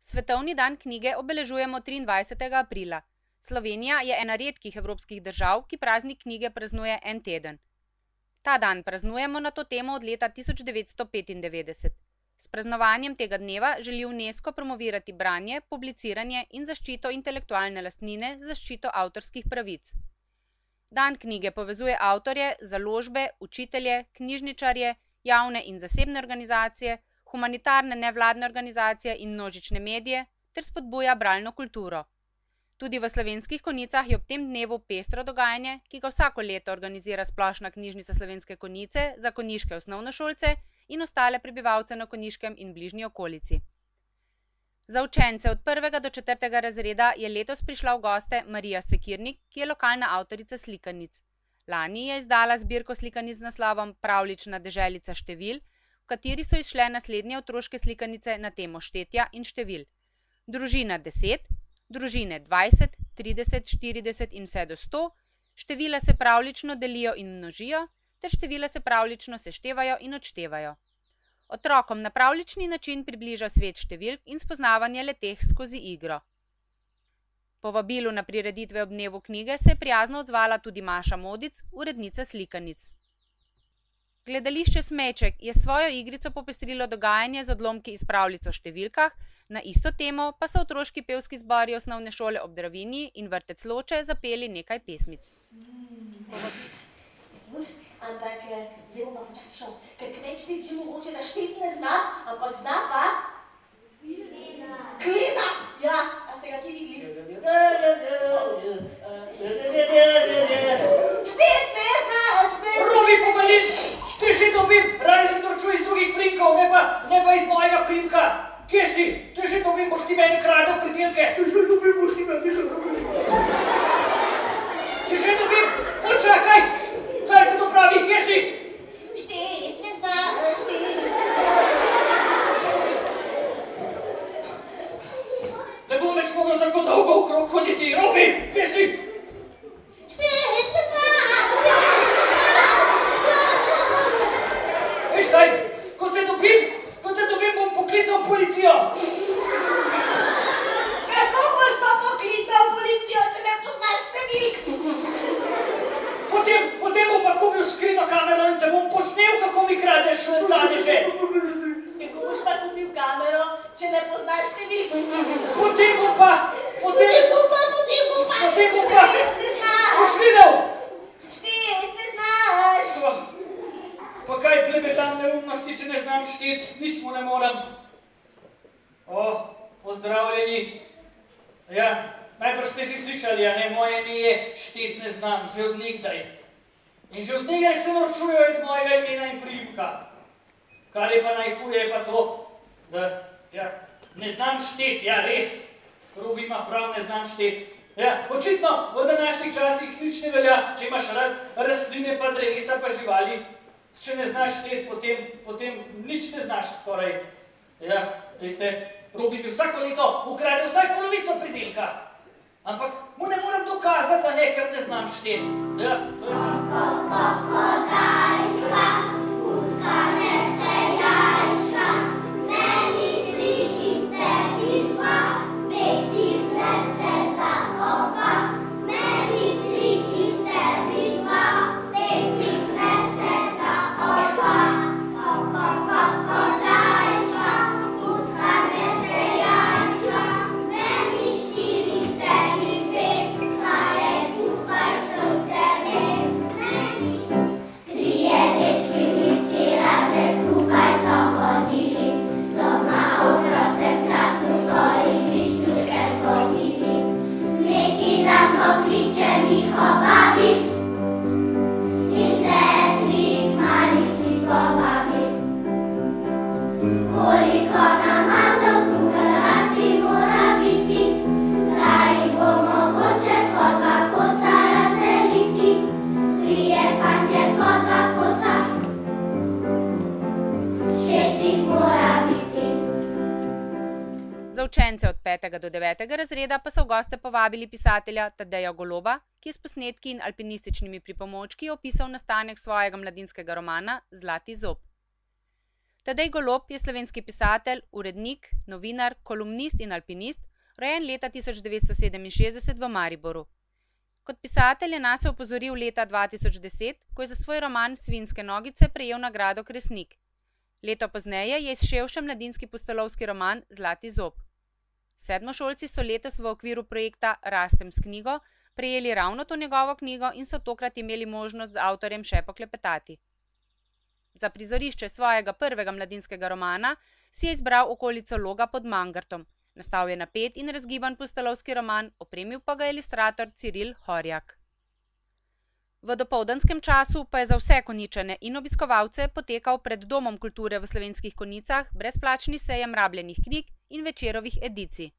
Svetovni dan knjige obeležujemo 23. aprila. Slovenija je ena redkih evropskih držav, ki praznik knjige praznuje en teden. Ta dan praznujemo na to temo od leta 1995. S praznovanjem tega dneva želi UNESCO promovirati branje, publiciranje in zaščito intelektualne lastnine z zaščito avtorskih pravic. Dan knjige povezuje avtorje, založbe, učitelje, knjižničarje, javne in zasebne organizacije, humanitarne nevladne organizacije in množične medije ter spodbuja bralno kulturo. Tudi v Slovenskih Konjicah je ob tem dnevu pestro dogajanje, ki ga vsako leto organizira Splošna knjižnica Slovenske Konjice za konjiške osnovnošolce in ostale prebivalce na Konjiškem in bližnji okolici. Za učence od 1. do 4. razreda je letos prišla v goste Marija Sekirnik, ki je lokalna avtorica slikanic. Lani je izdala zbirko slikanic z naslovom Pravljična deželica števil, v kateri so izšle naslednje otroške slikanice na temo štetja in števil. Družina 10, družine 20, 30, 40 in vse do 100, števila se pravljično delijo in množijo, ter števila se pravljično seštevajo in odštevajo. Otrokom na pravljični način približa svet številk in spoznavanje le-teh skozi igro. Povabilu na prireditve ob dnevu knjige se je prijazno odzvala tudi Maša Modic, urednica slikanic. Gledališče Smejček je svojo igrico popestrilo dogajanje z odlomki iz pravljic o številkah, na isto temo pa so otroški pevski zbori osnovne šole ob Dravinji in vrtec Loče zapeli nekaj pesmic. Ampak zelo malo počasi šel, ker Kmečnik že mogoče da štet ne zna, ampak zna pa? Klinat! Ja, a ste ga kje videli? Štet ne zna, spet! Robi pomalin, te že dobim, radi se norčuj iz drugih primkov, ne pa iz mojega primka. Kje si? Te že dobim, boš ti meni kradel pridelke. Te že dobim, boš ti meni kradel pridelke. Te že dobim, počakaj! Kaj se to pravi, kje si? Štet ne zna, štet. Ne bom več mogel tako dolgo okrog hoditi, Robi, kje si? Štet ne zna, štet ne zna. Veš kaj, ko te dobim, bom poklical policijo. Kako boš pa poklical policijo, če ne poznaš številk? Potem bom pa kupil skrito kamero in te bom posnel, kako mi kradeš sadeže. Kako boš pa kupil kamero, če ne poznaš številk? Potem bom pa... Štet ne znaš! Boš videl? Štet ne znaš! Pa kaj klebetam neumnosti, če ne znam štet, nič mu ne moram. Pozdravljeni. Ja, najprej ste že slišali, a ne, moje ime je štet ne znam, že od nekdaj. In že od nekdaj se norčujejo iz mojega imena in priimka. Kar je pa najhuje, je pa to, da, ja, ne znam štet, ja, res. Robi ima prav, ne znam štet. Ja, očitno v današnjih časih nič ne velja, če imaš rad rastline pa drevesa pa živali. Če ne znaš štet, potem nič ne znaš skoraj. Ja, veste, Robi bi vsako leto ukradel vsaj polovico pridelka. Ampak mu ne moram dokazati, da ne, ker ne znam štet. Ja, to je... Kokodajčka, utka nese jajčka, meni 3 in tebi 2, peti vznese za oba. Meni 3 in tebi 2, peti vznese za oba. Kokodajčka, utka nese jajčka, meni 4 in tebi 5, kaj je skupaj so tebe. Trije dečki isti razred skupaj so hodili, doma v prostem času po igrišču se pobili. Neki dan pokličem jih obabi in se 3 malici povabi. Koliko namazov kruha rastli mora biti, da jih bo mogoče po 2 kosa razdeliti. 3 fantje po 2 kosa, 6 jih mora biti. Za učence od 5. do 9. razreda pa so v goste povabili pisatelja Tadeja Goloba, ki je s posnetki in alpinističnimi pripomočki opisal nastanek svojega mladinskega romana Zlati zob. Tadej Golob je slovenski pisatelj, urednik, novinar, kolumnist in alpinist, rojen leta 1967 v Mariboru. Kot pisatelj je nase opozoril leta 2010, ko je za svoj roman Svinjske nogice prejel nagrado Kresnik. Leto pozneje je izšel še mladinski pustolovski roman Zlati zob. Sedmošolci so letos v okviru projekta Rastem s knjigo prejeli ravno to njegovo knjigo in so tokrat imeli možnost z avtorjem še poklepetati. Za prizorišče svojega prvega mladinskega romana si je izbral okolico Loga pod Mangartom. Nastal je napet in razgiban pustolovski roman, opremil pa ga je ilustrator Ciril Horjak. V dopoldanskem času pa je za vse Konjičane in obiskovalce potekal pred Domom kulture v Slovenskih Konjicah brezplačni sejem rabljenih knjig in Večerovih edicij.